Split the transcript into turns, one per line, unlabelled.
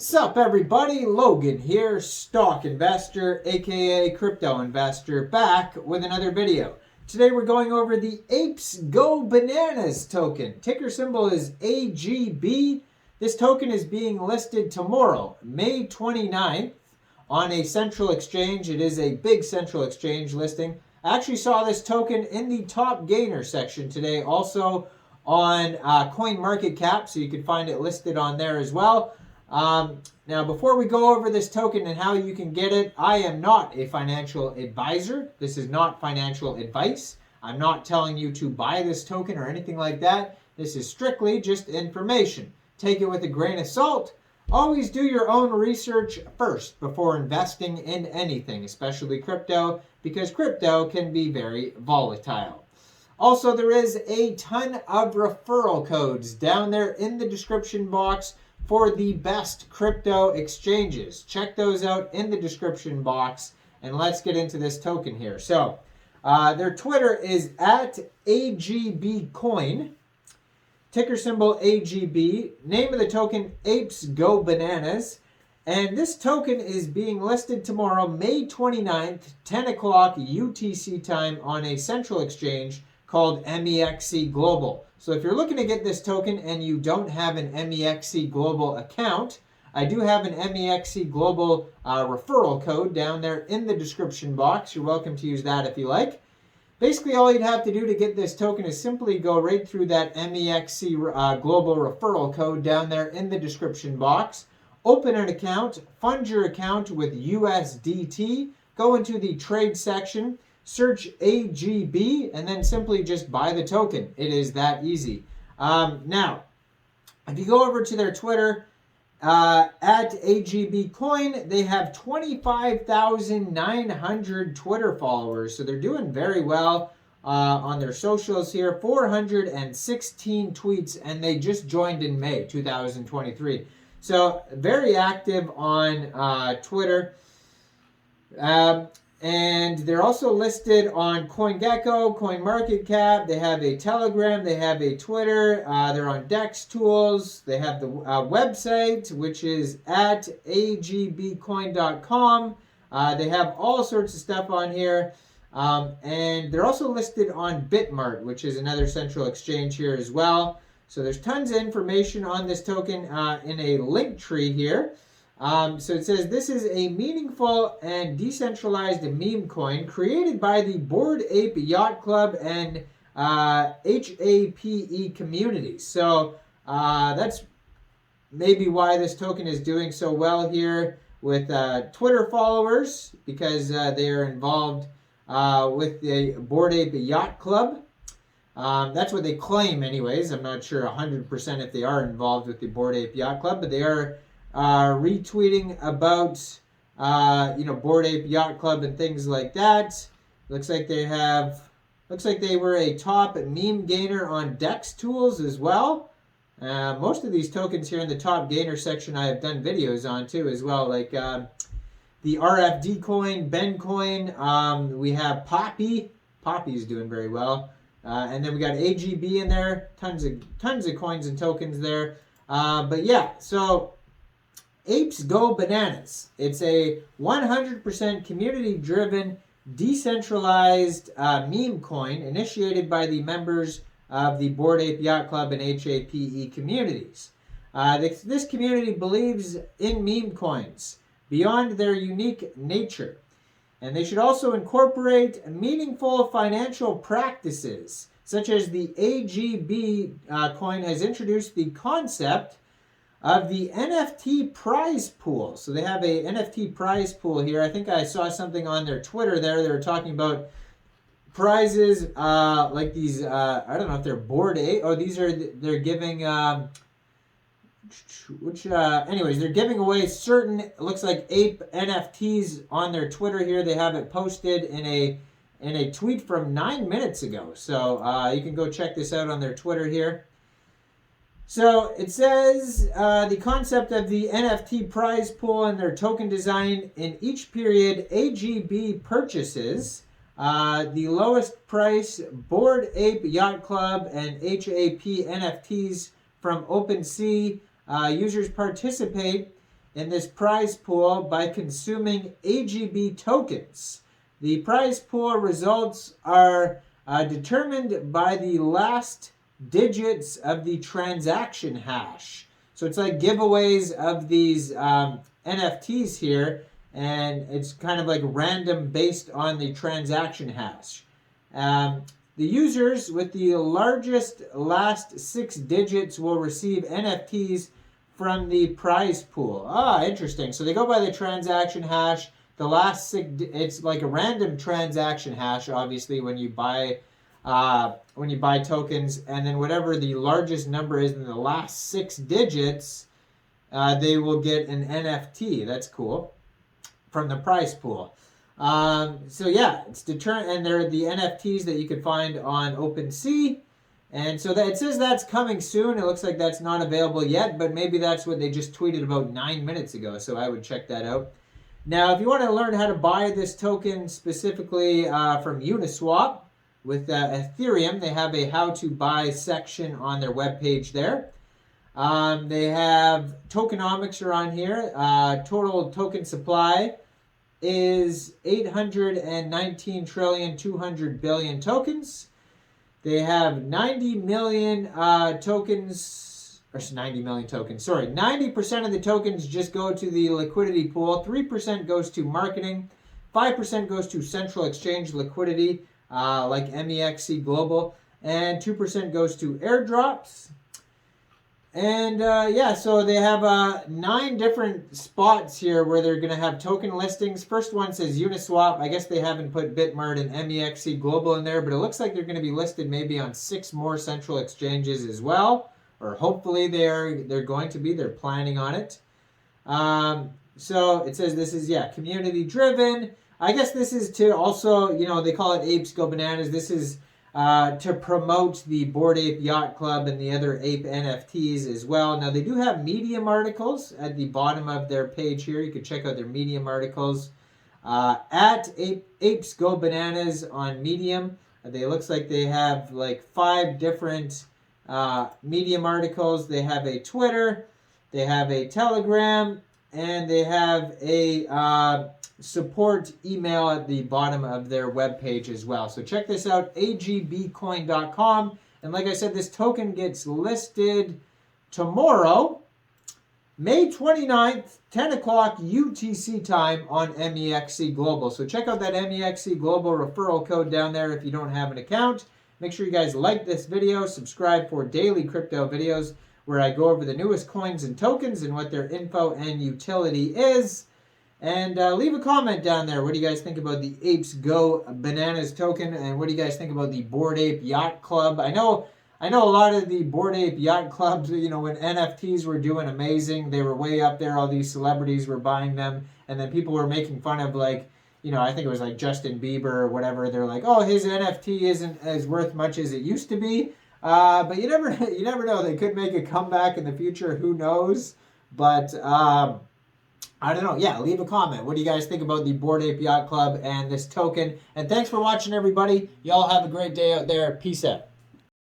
Sup everybody, Logan here, stock investor, aka crypto investor, back with another video. Today we're going over the Apes Go Bananas token. Ticker symbol is AGB. This token is being listed tomorrow, May 29th, on a central exchange. It is a big central exchange listing. I actually saw this token in the top gainer section today, also on CoinMarketCap, so you can find it listed on there as well. Now, before we go over this token and how you can get it, I am not a financial advisor. This is not financial advice. I'm not telling you to buy this token or anything like that. This is strictly just information. Take it with a grain of salt. Always do your own research first before investing in anything, especially crypto, because crypto can be very volatile. Also, there is a ton of referral codes down there in the description box for the best crypto exchanges. Check those out in the description box, and let's get into this token here. So, their Twitter is at AGBcoin, ticker symbol AGB, name of the token Apes Go Bananas, and this token is being listed tomorrow, May 29th, 10 o'clock UTC time on a central exchange called Mexc Global. So if you're looking to get this token and you don't have an Mexc Global account, I do have an Mexc Global referral code down there in the description box. You're welcome to use that if you like. Basically, all you'd have to do to get this token is simply go right through that Mexc Global referral code down there in the description box. Open an account, fund your account with USDT, go into the trade section, search AGB, and then simply just buy the token. It is that easy. Now, if you go over to their Twitter, at AGBcoin, they have 25,900 Twitter followers. So they're doing very well on their socials here. 416 tweets, and they just joined in May 2023. So very active on Twitter. And they're also listed on CoinGecko, CoinMarketCap. They have a Telegram. They have a Twitter. They're on DEX Tools. They have the website, which is at agbcoin.com. They have all sorts of stuff on here. And they're also listed on Bitmart, which is another central exchange here as well. So there's tons of information on this token in a link tree here. So it says, this is a meaningful and decentralized meme coin created by the Bored Ape Yacht Club and HAPE communities. So that's maybe why this token is doing so well here with Twitter followers, because they are involved with the Bored Ape Yacht Club. That's what they claim anyways. I'm not sure 100% if they are involved with the Bored Ape Yacht Club, but they are retweeting about Bored Ape Yacht Club and things like that. Looks like they were a top meme gainer on DEX Tools as well. Most of these tokens here in the top gainer section I have done videos on too as well, like the RFD coin, Ben coin. We have Poppy is doing very well, and then we got AGB in there. Tons of coins and tokens there. But yeah, so Apes Go Bananas. It's a 100% community-driven, decentralized meme coin initiated by the members of the Bored Ape Yacht Club and HAPE communities. This community believes in meme coins beyond their unique nature, and they should also incorporate meaningful financial practices, such as the AGB coin has introduced the concept of the NFT prize pool. So they have a NFT prize pool here. I think I saw something on their Twitter there. They were talking about prizes like these, I don't know if they're Bored Ape. Oh, they're giving, anyways, they're giving away certain, it looks like ape NFTs on their Twitter here. They have it posted in a tweet from 9 minutes ago. So you can go check this out on their Twitter here. So it says the concept of the NFT prize pool and their token design in each period AGB purchases, the lowest price Bored Ape Yacht Club and HAP NFTs from OpenSea. Users participate in this prize pool by consuming AGB tokens. The prize pool results are determined by the last digits of the transaction hash. So it's like giveaways of these NFTs here, and it's kind of like random based on the transaction hash. The users with the largest last 6 digits will receive NFTs from the prize pool. Ah, interesting. So they go by the transaction hash. The last 6, it's like a random transaction hash, obviously, when you buy tokens, and then whatever the largest number is in the last 6 digits, they will get an NFT. That's cool. From the prize pool. So yeah, it's and they're the NFTs that you can find on OpenSea. And so that it says that's coming soon. It looks like that's not available yet, but maybe that's what they just tweeted about 9 minutes ago. So I would check that out. Now, if you want to learn how to buy this token specifically from Uniswap with Ethereum, they have a how to buy section on their webpage there. They have tokenomics are on here. Total token supply is 819,200,000,000,000 tokens. They have 90 million tokens, or 90 million tokens, sorry. 90% of the tokens just go to the liquidity pool. 3% goes to marketing. 5% goes to central exchange liquidity, like Mexc Global. And 2% goes to airdrops. And yeah, so they have 9 different spots here where they're going to have token listings. First one says Uniswap. I guess they haven't put Bitmart and Mexc Global in there, but it looks like they're going to be listed maybe on 6 more central exchanges as well. Or hopefully they're going to be. They're planning on it. So it says this is, yeah, community driven. I guess this is to also, you know, they call it Apes Go Bananas. This is to promote the Bored Ape Yacht Club and the other ape NFTs as well. Now, they do have Medium articles at the bottom of their page here. You can check out their Medium articles at Apes Go Bananas on Medium. They looks like they have like 5 different Medium articles. They have a Twitter, they have a Telegram, and they have a support email at the bottom of their webpage as well. So check this out, agbcoin.com. And like I said, this token gets listed tomorrow, May 29th, 10 o'clock UTC time on Mexc Global. So check out that Mexc Global referral code down there if you don't have an account. Make sure you guys like this video, subscribe for daily crypto videos where I go over the newest coins and tokens and what their info and utility is. And leave a comment down there. What do you guys think about the Apes Go Bananas token? And what do you guys think about the Bored Ape Yacht Club? I know a lot of the Bored Ape Yacht Clubs, you know, when NFTs were doing amazing, they were way up there. All these celebrities were buying them. And then people were making fun of, like, you know, I think it was like Justin Bieber or whatever. They're like, oh, his NFT isn't as worth much as it used to be. But you never know. They could make a comeback in the future. Who knows? But I don't know. Yeah, leave a comment. What do you guys think about the Bored Ape Yacht Club and this token? And thanks for watching, everybody. Y'all have a great day out there. Peace out.